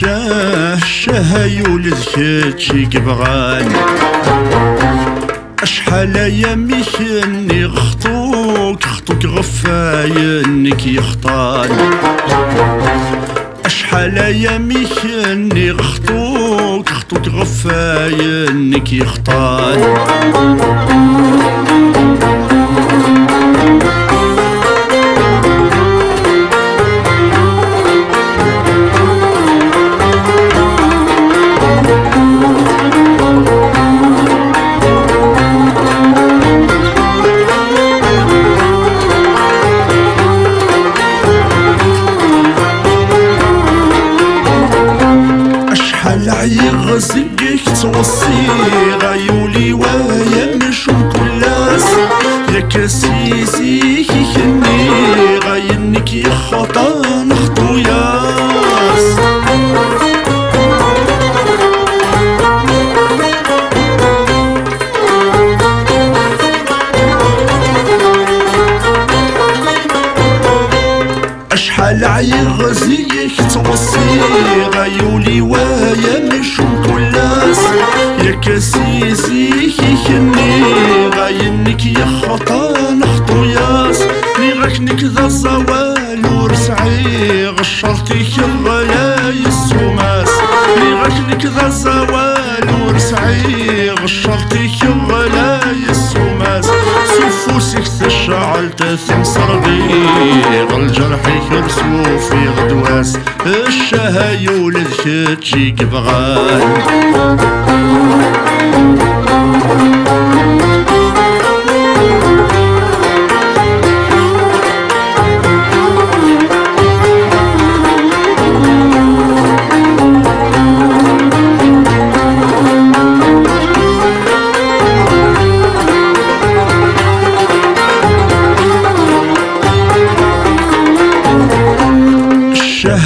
الشاه يولد كاتشي كبغان أشحال أياميك إني خطوك غفاينك يخطان أشحال أياميك إني خطوك غفاينك يخطان يغزقك توصي غيولي ويا نشوم كلاس يا كسيسي كيخني غينك يخطى نخطو ياس أشحال عيغزيك توصي غيولي ويا نشوم كلاس يا كسيسي كيخني غاينك يخطى نخطو ياس نيغاك نكذا الزوال ورسعي غشرتيك الغلاي السوماس نيغاك نكذا الزوال ورسعي غشرتيك الغلاي السوماس سفوسك تشعل تاثم صرغيغ الجرح يكرسو في غدواس الشاه يولد كاتشي كبغان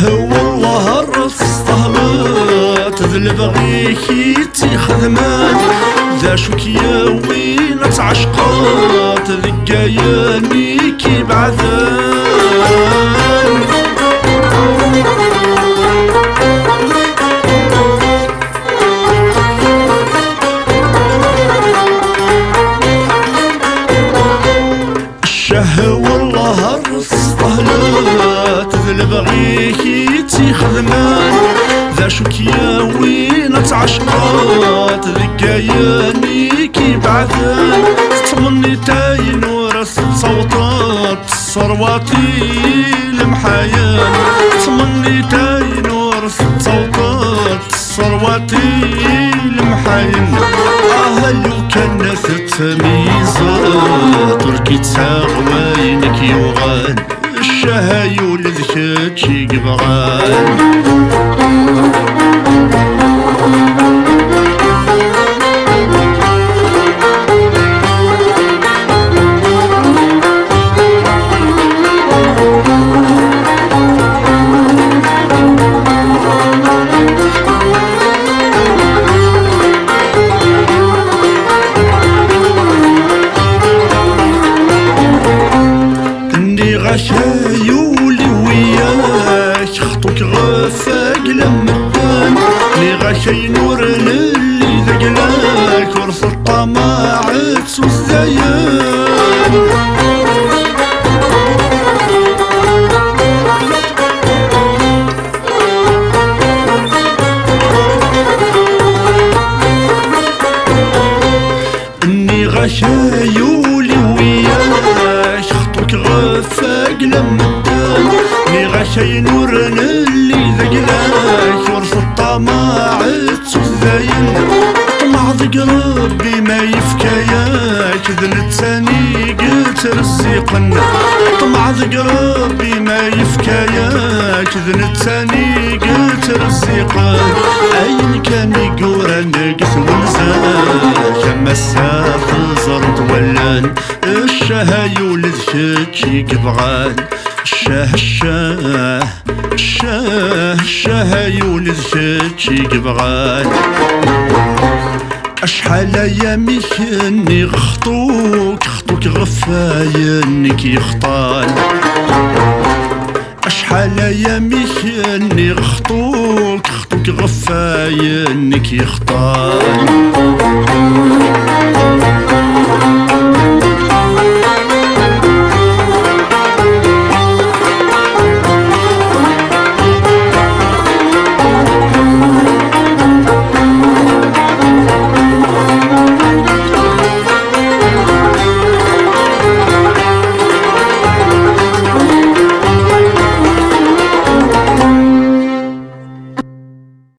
والله الرف استهبط ذا البغيكي تيخدمان ذا شوكيا وين تعشقات ذقاياني كي بعذان الشاه والله الرف استهبط البغيكي تيخدمان ذا شوكيا وين تعشقات ذكاياني كي بعثان تمني تاين ورث صوتات صرواتي المحايان تمني تاين ورث صوتات صرواتي المحايان لو كانت التمييزات تركي تساغوينك يوغان الشاه يولد كاتشي كبغان يولي وياك خطوك غفاق لمدان لي غاكي نور للي ذقلاك ورث الطماعات والزيان اني غاكي يولي وياك خطوك غفاق لمدان لي غاكي نور للي ذقلاك ورث الطماعات والزين طمع ذق ربي ما يفكاياك ذن التاني قلت رزيقنا طمع ذق ربي ما يفكاياك ذن التاني قلت رزيقنا اين كان يقورا نقث ونزاك كما الساف زرد ولان الشاه يولد كاتشي كبغان الشاه يولد كاتشي كبغان أشحال أياميك إني خطوك غفاينك يخطان أشحال أياميك إني خطوك خطوك غفاينك يخطال